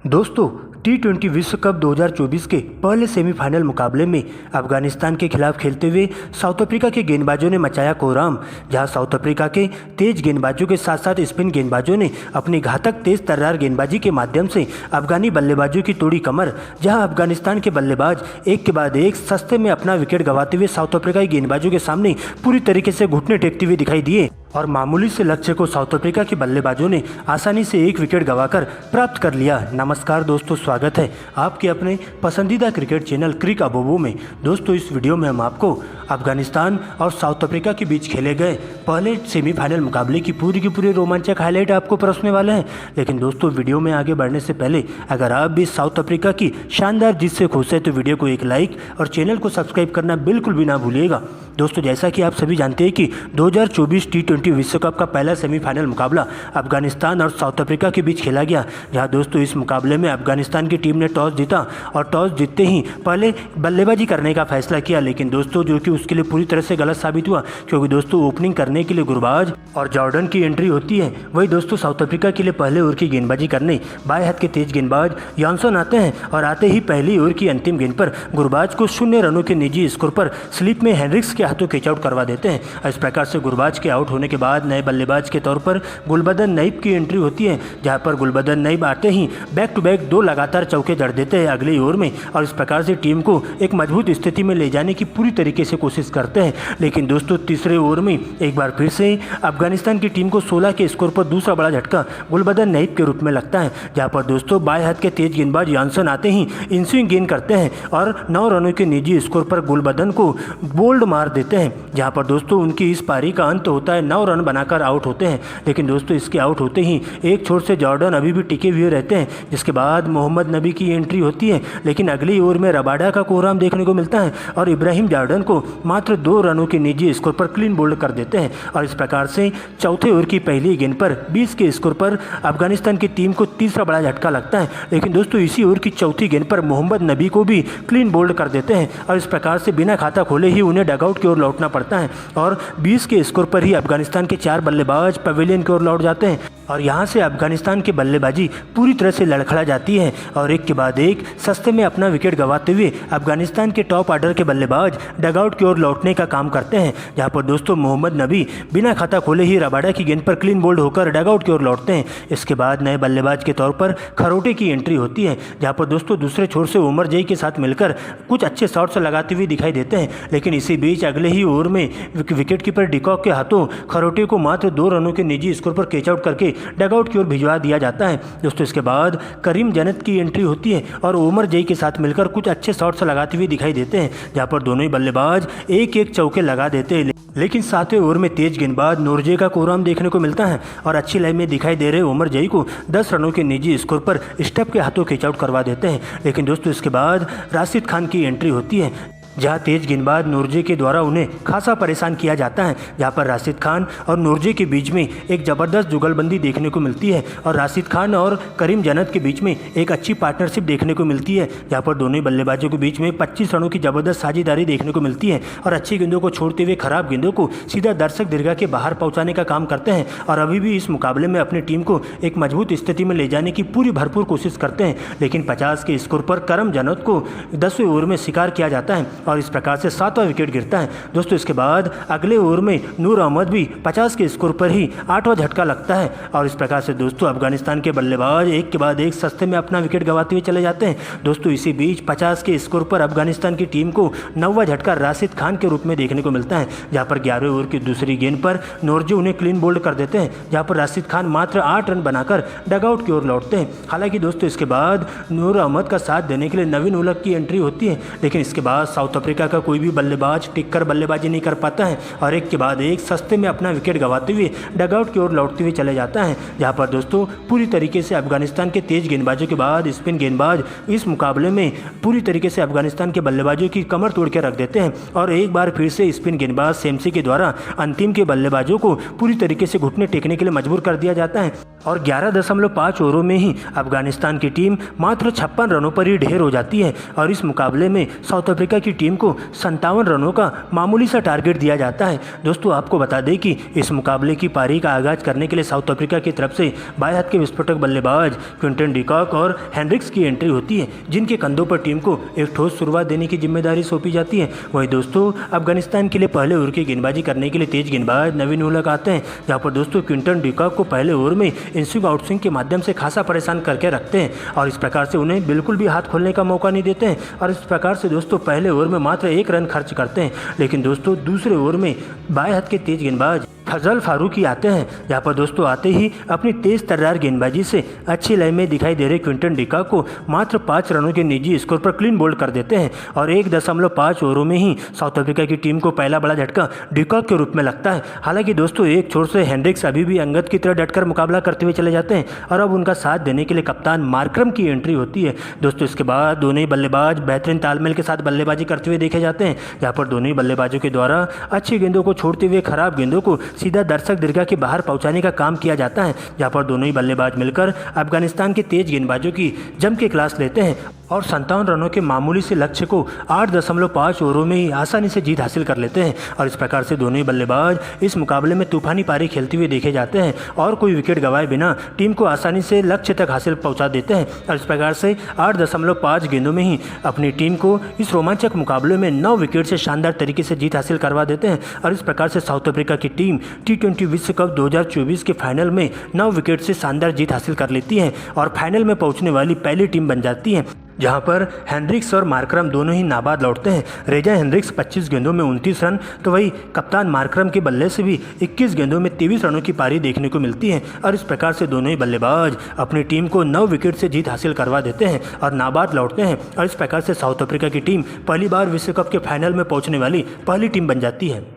दोस्तों T20 विश्व cup 2024 के पहले सेमीफाइनल मुकाबले में अफगानिस्तान के खिलाफ खेलते हुए साउथ अफ्रीका के गेंदबाजों ने मचाया कोहराम। जहां साउथ अफ्रीका के तेज गेंदबाजों के साथ साथ स्पिन गेंदबाजों ने अपनी घातक तेज तर्रार गेंदबाजी के माध्यम से अफगानी बल्लेबाजों की तोड़ी कमर। जहां अफगानिस्तान के बल्लेबाज एक के बाद एक सस्ते में अपना विकेट गंवाते हुए साउथ अफ्रीकाई गेंदबाजों के सामने पूरी तरीके से घुटने टेकते हुए दिखाई दिए और मामूली से लक्ष्य को साउथ अफ्रीका के बल्लेबाजों ने आसानी से एक विकेट गंवाकर प्राप्त कर लिया। नमस्कार दोस्तों, स्वागत है आपके अपने पसंदीदा क्रिकेट चैनल क्रिक अबोबो में। दोस्तों इस वीडियो में हम आपको अफगानिस्तान और साउथ अफ्रीका के बीच खेले गए पहले सेमीफाइनल मुकाबले की पूरी रोमांचक हाईलाइट आपको परोसने वाले हैं। लेकिन दोस्तों वीडियो में आगे बढ़ने से पहले अगर आप भी साउथ अफ्रीका की शानदार जीत से खुश हैं तो वीडियो को एक लाइक और चैनल को सब्सक्राइब करना बिल्कुल भी ना भूलिएगा। दोस्तों जैसा कि आप सभी जानते हैं कि 2024 T20 विश्व कप का पहला सेमीफाइनल मुकाबला अफगानिस्तान और साउथ अफ्रीका के बीच खेला गया। जहां दोस्तों इस मुकाबले में अफगानिस्तान की टीम ने टॉस जीता और टॉस जीतते ही पहले बल्लेबाजी करने का फैसला किया। लेकिन दोस्तों जो कि उसके लिए पूरी तरह से गलत साबित हुआ, क्योंकि दोस्तों ओपनिंग करने के लिए गुरबाज और जॉर्डन की एंट्री होती है। वही दोस्तों साउथ अफ्रीका के लिए पहले ओवर की गेंदबाजी करने बाएं हाथ के तेज गेंदबाज जॉनसन आते हैं और आते ही पहली ओवर की अंतिम गेंद पर गुरबाज को 0 रनों के निजी स्कोर पर स्लिप में हेनरिक्स के हाथों कैच आउट करवा देते हैं। इस प्रकार से गुरबाज के आउट होने के बाद नए बल्लेबाज के तौर पर गुलबदन नईब की एंट्री होती है। जहां पर गुलबदन नईब आते ही बैक टू बैक 2 लगातार चौके जड़ देते हैं अगले ओवर में और इस प्रकार से टीम को एक मजबूत स्थिति में ले जाने की पूरी तरीके से कोशिश करते हैं। लेकिन दोस्तों तीसरे ओवर में एक बार फिर से अफगानिस्तान की टीम को 16 के स्कोर पर दूसरा बड़ा झटका गुलबदन नईब के रूप में लगता है। जहां पर दोस्तों बाएं हाथ के तेज गेंदबाज जॉनसन आते ही इनस्विंग गेंद करते हैं और 9 रनों के निजी स्कोर पर गुलबदन को बोल्ड मार देते हैं। जहां पर दोस्तों उनकी इस पारी का अंत होता है, 9 रन बनाकर आउट होते हैं। लेकिन दोस्तों इसके आउट होते ही एक छोर से जॉर्डन अभी भी टिके हुए रहते हैं, जिसके बाद मोहम्मद नबी की एंट्री होती है। लेकिन अगली ओवर में रबाडा का कोहराम देखने को मिलता है और इब्राहिम जॉर्डन को मात्र 2 रनों के निजी स्कोर पर क्लीन बोल्ड कर देते हैं और इस प्रकार से चौथे ओवर की पहली गेंद पर 20 के स्कोर पर अफगानिस्तान की टीम को तीसरा बड़ा झटका लगता है। लेकिन दोस्तों इसी ओवर की चौथी गेंद पर मोहम्मद नबी को भी क्लीन बोल्ड कर देते हैं और इस प्रकार से बिना खाता खोले ही उन्हें डगआउट की ओर लौटना पड़ता है और 20 के स्कोर पर ही अफगानिस्तान के 4 बल्लेबाज पवेलियन की ओर लौट जाते हैं और यहाँ से अफगानिस्तान की बल्लेबाजी पूरी तरह से लड़खड़ा जाती है और एक के बाद एक सस्ते में अपना विकेट गंवाते हुए अफगानिस्तान के टॉप ऑर्डर के बल्लेबाज डगआउट की ओर लौटने का काम करते हैं। जहाँ पर दोस्तों मोहम्मद नबी बिना खाता खोले ही रबाडा की गेंद पर क्लीन बोल्ड होकर डगआउट की ओर लौटते हैं। इसके बाद नए बल्लेबाज के तौर पर खरोटे की एंट्री होती है। जहाँ पर दोस्तों दूसरे छोर से उमर जई के साथ मिलकर कुछ अच्छे शॉट्स लगाते हुए दिखाई देते हैं। लेकिन इसी बीच अगले ही ओवर में विकेट कीपर डिकॉक के हाथों खरोटे को मात्र 2 रनों के निजी स्कोर पर कैच आउट करके डगआउट की ओर भिजवा दिया जाता है। दोस्तों इसके बाद करीम जन्नत की एंट्री होती है और उमर जई के साथ मिलकर कुछ अच्छे शॉट्स लगाते हुए दिखाई देते हैं। जहां पर दोनों ही बल्लेबाज एक चौके लगा देते हैं। लेकिन 7वें ओवर में तेज गेंदबाज नूरजे का कोहराम देखने को मिलता है और अच्छी लाइन में दिखाई दे रहे उमर जई को 10 रनों के निजी स्कोर पर स्टेप के हाथों कैच आउट करवा देते हैं। लेकिन दोस्तों इसके बाद राशिद खान की एंट्री होती है। जहां तेज गेंदबाज नूरजे के द्वारा उन्हें खासा परेशान किया जाता है। जहां पर राशिद खान और नूरजे के बीच में एक ज़बरदस्त जुगलबंदी देखने को मिलती है और राशिद खान और करीम जन्नत के बीच में एक अच्छी पार्टनरशिप देखने को मिलती है। जहां पर दोनों बल्लेबाजों के बीच में 25 रनों की ज़बरदस्त साझेदारी देखने को मिलती है और अच्छी गेंदों को छोड़ते हुए खराब गेंदों को सीधा दर्शक दीर्घा के बाहर पहुँचाने का काम करते हैं और अभी भी इस मुकाबले में अपनी टीम को एक मजबूत स्थिति में ले जाने की पूरी भरपूर कोशिश करते हैं। लेकिन 50 के स्कोर पर करीम जन्नत को 10वें ओवर में शिकार किया जाता है और इस प्रकार से 7वां विकेट गिरता है। दोस्तों इसके बाद अगले ओवर में नूर अहमद भी 50 के स्कोर पर ही 8वां झटका लगता है और इस प्रकार से दोस्तों अफगानिस्तान के बल्लेबाज एक के बाद एक सस्ते में अपना विकेट गंवाते हुए चले जाते हैं। दोस्तों इसी बीच 50 के स्कोर पर अफगानिस्तान की टीम को 9वां झटका राशिद खान के रूप में देखने को मिलता है। जहां पर 11वें ओवर की दूसरी गेंद पर नूरजे उन्हें क्लीन बोल्ड कर देते हैं। जहां पर राशिद खान मात्र 8 रन बनाकर डगआउट की ओर लौटते हैं। हालांकि दोस्तों इसके बाद नूर अहमद का साथ देने के लिए नवीन उलग की एंट्री होती है। लेकिन इसके बाद साउथ अफ्रीका का कोई भी बल्लेबाज टिककर बल्लेबाजी नहीं कर पाता है और एक के बाद एक सस्ते में अपना विकेट गंवाते हुए डगआउट की ओर लौटते हुए चले जाता है। जहां पर दोस्तों पूरी तरीके से अफगानिस्तान के तेज गेंदबाजों के बाद स्पिन गेंदबाज इस मुकाबले में पूरी तरीके से अफगानिस्तान के बल्लेबाजों की कमर तोड़ के रख देते हैं और एक बार फिर से स्पिन गेंदबाज सेमसी के द्वारा अंतिम के बल्लेबाजों को पूरी तरीके से घुटने टेकने के लिए मजबूर कर दिया जाता है और 11.5 ओवरों में ही अफगानिस्तान की टीम मात्र 56 रनों पर ही ढेर हो जाती है और इस मुकाबले में साउथ अफ्रीका की टीम टीम को 57 रनों का मामूली सा टारगेट दिया जाता है। दोस्तों आपको बता दें कि इस मुकाबले की पारी का आगाज करने के लिए साउथ अफ्रीका की तरफ से बाएं हाथ के विस्फोटक बल्लेबाज क्विंटन डिकॉक और हेनरिक्स की एंट्री होती है, जिनके कंधों पर टीम को एक ठोस शुरुआत देने की जिम्मेदारी सौंपी जाती है। वहीं दोस्तों अफगानिस्तान के लिए पहले ओवर की गेंदबाजी करने के लिए तेज गेंदबाज नवीन उलक आते हैं, जहां पर दोस्तों क्विंटन डिकॉक को पहले ओवर में इनस्विंग आउटस्विंग के माध्यम से खासा परेशान करके रखते हैं और इस प्रकार से उन्हें बिल्कुल भी हाथ खोलने का मौका नहीं देते हैं और इस प्रकार से दोस्तों पहले ओवर में मात्र 1 रन खर्च करते हैं। लेकिन दोस्तों दूसरे ओवर में बाएं हाथ के तेज गेंदबाज फजल फारूकी आते हैं, जहाँ पर दोस्तों आते ही अपनी तेज तर्रार गेंदबाजी से अच्छी लय में दिखाई दे रहे क्विंटन डिकॉक को मात्र 5 रनों के निजी स्कोर पर क्लीन बोल्ड कर देते हैं और 1.5 ओवरों में ही साउथ अफ्रीका की टीम को पहला बड़ा झटका डिकॉक के रूप में लगता है। हालांकि दोस्तों एक छोर से हेनरिक्स अभी भी अंगद की तरह डटकर मुकाबला करते हुए चले जाते हैं और अब उनका साथ देने के लिए कप्तान मार्करम की एंट्री होती है। दोस्तों इसके बाद दोनों ही बल्लेबाज बेहतरीन तालमेल के साथ बल्लेबाजी करते हुए देखे जाते हैं, जहाँ पर दोनों ही बल्लेबाजों के द्वारा अच्छी गेंदों को छोड़ते हुए खराब गेंदों को सीधा दर्शक दीर्घा के बाहर पहुंचाने का काम किया जाता है, जहां पर दोनों ही बल्लेबाज मिलकर अफगानिस्तान के तेज गेंदबाजों की जम के क्लास लेते हैं और 57 रनों के मामूली से लक्ष्य को 8.5 ओवरों में ही आसानी से जीत हासिल कर लेते हैं और इस प्रकार से दोनों ही बल्लेबाज इस मुकाबले में तूफानी पारी खेलते हुए देखे जाते हैं और कोई विकेट गंवाए बिना टीम को आसानी से लक्ष्य तक हासिल पहुंचा देते हैं और इस प्रकार से 8.5 गेंदों में ही अपनी टीम को इस रोमांचक मुकाबले में 9 विकेट से शानदार तरीके से जीत हासिल करवा देते हैं और इस प्रकार से साउथ अफ्रीका की टीम T20 विश्व कप 2024 के फाइनल में 9 विकेट से शानदार जीत हासिल कर लेती है और फाइनल में पहुंचने वाली पहली टीम बन जाती है, जहां पर हेनरिक्स और मार्करम दोनों ही नाबाद लौटते हैं। रेजा हेनरिक्स 25 गेंदों में 29 रन तो वही कप्तान मार्करम के बल्ले से भी 21 गेंदों में 23 रनों की पारी देखने को मिलती है और इस प्रकार से दोनों ही बल्लेबाज अपनी टीम को 9 विकेट से जीत हासिल करवा देते हैं और नाबाद लौटते हैं और इस प्रकार से साउथ अफ्रीका की टीम पहली बार विश्व कप के फाइनल में पहुंचने वाली पहली टीम बन जाती है।